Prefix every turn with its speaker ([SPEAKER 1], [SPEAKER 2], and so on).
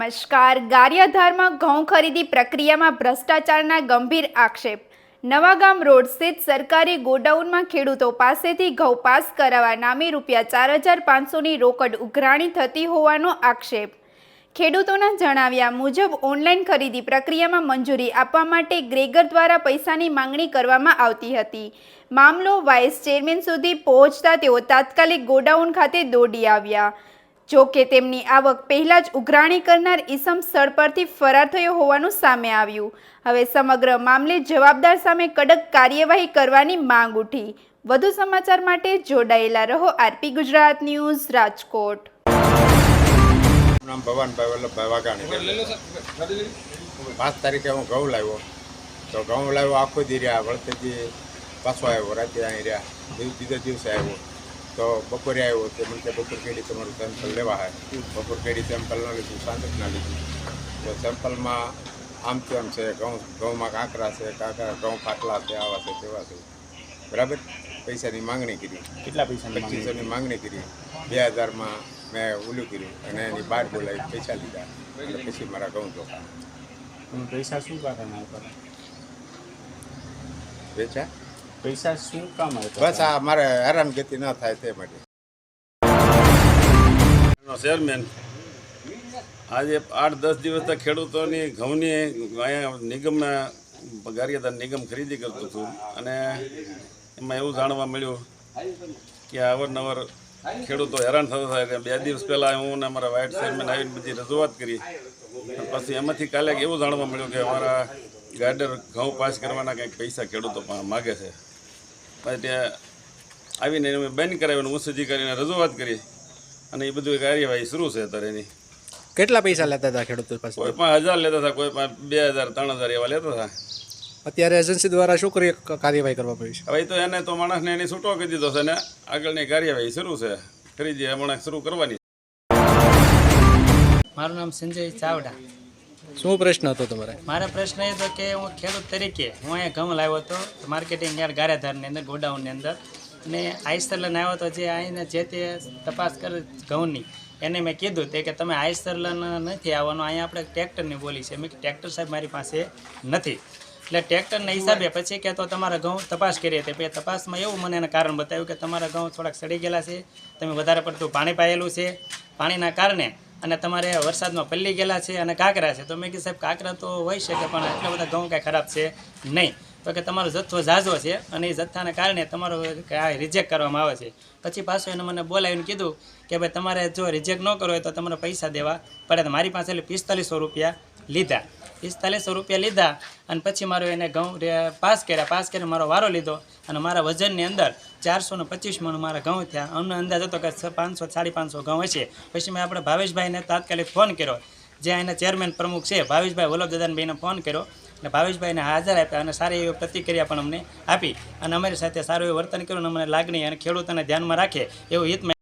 [SPEAKER 1] નમસ્કાર. ગારિયાધારમાં ઘઉં ખરીદી પ્રક્રિયામાં ભ્રષ્ટાચારના ગંભીર આક્ષેપ. નવાગામ રોડ સ્થિત સરકારી ગોડાઉનમાં ખેડૂતો પાસેથી ઘઉં પાસ કરાવવા નામે ₹4,500ની રોકડ ઉઘરાણી થતી હોવાનો આક્ષેપ. ખેડૂતોના જણાવ્યા મુજબ ઓનલાઈન ખરીદી પ્રક્રિયામાં મંજૂરી આપવા માટે ગ્રેગર દ્વારા પૈસાની માંગણી કરવામાં આવતી હતી. મામલો વાઇસ ચેરમેન સુધી પહોંચતા તેઓ તાત્કાલિક ગોડાઉન ખાતે દોડી આવ્યા. જો કે તેમની આવક પહેલા જ ઉઘરાણી કરનાર ઈસમ સ્થળ પરથી ફરાર થયો હોવાનું સામે આવ્યું. હવે સમગ્ર મામલે જવાબદાર સામે કડક કાર્યવાહી કરવાની માંગ ઉઠી. વધુ સમાચાર માટે જોડાયેલા રહો આરપી ગુજરાત ન્યૂઝ રાજકોટ.
[SPEAKER 2] નામ ભવાનભાઈ વલ્લભભાઈ વાઘાણી. 5 તારીખે હું ઘઉં લાવ્યો તો ઘઉં લાવ્યો આખો દી રહ્યા, વળતેથી પાછો આવ્યો, રાતે અહીં રહ્યા, બીજા દિવસે આવ્યો તો બપોરે આવ્યો તે મને બપોર કેડી તમારું સેમ્પલ લેવા હોય. બપોર કેડી સેમ્પલ ન લીધું, સાંજક ના લીધું તો સેમ્પલમાં આમ તેમ છે, ઘઉંમાં કાંકરા છે, ઘઉં પાટલા છે, આવા છે, તેવા છે, બરાબર. પૈસાની માંગણી કરી.
[SPEAKER 3] કેટલા પૈસા?
[SPEAKER 2] 2500ની માંગણી કરી. 2000માં મેં ઓલું કર્યું અને એની બહાર બોલાવી પૈસા લીધા એટલે પછી મારા ઘઉં ચોખા.
[SPEAKER 3] પૈસા શું કામ આવે?
[SPEAKER 2] વેચા
[SPEAKER 3] પૈસા શું કામ આવે?
[SPEAKER 2] બસ આ મારે હેરાનગતિ ન થાય તે માટે.
[SPEAKER 4] ચેરમેન આજે 8-10 દિવસથી ખેડૂતોની ઘઉંની અહીંયા નિગમમાં ગારિયાધાર નિગમ ખરીદી કરતું હતું અને એમાં એવું જાણવા મળ્યું કે અવારનવાર ખેડૂતો હેરાન થતા થાય. 2 દિવસ પહેલાં હું અને અમારા વાઇસ ચેરમેન આવીને બધી રજૂઆત કરી. પછી એમાંથી કાલે એવું જાણવા મળ્યું કે અમારા ગાર્ડર ઘઉં પાસ કરવાના કંઈક પૈસા ખેડૂતો માગે છે. પછી ત્યાં આવીને એને બેન કરાવીને મુસજી કરીને રજૂઆત કરી અને એ બધું કાર્યવાહી શરૂ છે અત્યારે એની.
[SPEAKER 5] કેટલા પૈસા લેતા હતા ખેડૂતો પાસે?
[SPEAKER 4] કોઈ પણ 1000 લેતા હતા, કોઈ પણ 2000, 3000 એવા લેતા હતા.
[SPEAKER 5] અત્યારે એજન્સી દ્વારા શું કાર્યવાહી કરવા પડી છે?
[SPEAKER 4] હવે તો એને તો માણસને એની છૂટો કરી દીધો છે ને આગળની કાર્યવાહી શરૂ છે. ખરીદી હમણાં શરૂ કરવાની.
[SPEAKER 6] મારું નામ સંજય ચાવડા.
[SPEAKER 5] શું પ્રશ્ન હતો તમારે?
[SPEAKER 6] મારો પ્રશ્ન એ હતો કે હું ખેડૂત તરીકે હું અહીંયા ઘઉં લાવ્યો હતો માર્કેટિંગ યાર્ડ ગારિયાધારની અંદર, ગોડાઉનની અંદર, અને આઈસ્તર લઈને આવ્યો હતો. જે આવીને જે તે તપાસ કરે ઘઉંની એને મેં કીધું તે કે તમે આઈસ્તર લઈને નથી આવવાનું, અહીંયા આપણે ટ્રેક્ટરની બોલી છે. મેં કે ટ્રેક્ટર સાહેબ મારી પાસે નથી. એટલે ટ્રેક્ટરના હિસાબે પછી કે તો તમારા ઘઉં તપાસ કરી હતી. પછી તપાસમાં એવું મને એને કારણ બતાવ્યું કે તમારા ઘઉં થોડાક સડી ગયેલા છે, તમે વધારે પડતું પાણી પાયેલું છે, પાણીના કારણે, અને તમારે વરસાદમાં પલ્લી ગયેલા છે અને કાંકરા છે. તો મેં કીધું સાહેબ કાંકરા તો હોઈ શકે પણ એટલા બધા ઘઉં કાંઈ ખરાબ છે નહીં. તો કે તમારો જથ્થો ઝાઝો છે અને એ જથ્થાને કારણે તમારો રિજેક્ટ કરવામાં આવે છે. પછી પાછું એને મને બોલાવીને કીધું કે ભાઈ તમારે જો રિજેક્ટ ન કરવો હોય તો તમારે પૈસા દેવા પડે. તો મારી પાસે 4500 રૂપિયા લીધા. 4500 રૂપિયા લીધા અને પછી મારો એને ઘઉં પાસ કરીને મારો વારો લીધો અને મારા વજનની અંદર 425 મણ મારા ઘઉં થયા. અમને અંદાજ હતો કે 500-550 ઘઉં હશે. પછી મેં આપણે ભાવેશભાઈને તાત્કાલિક ફોન કર્યો, જે એના ચેરમેન પ્રમુખ છે ભાવેશભાઈ વલ્લભદાદાને ફોન કર્યો અને ભાવેશભાઈને હાજર આપ્યા અને સારી એવી પ્રતિક્રિયા પણ અમને આપી અને અમારી સાથે સારું એવું વર્તન કર્યું અને અમને લાગણી અને ખેડૂતોને ધ્યાનમાં રાખે એવું હિતમાં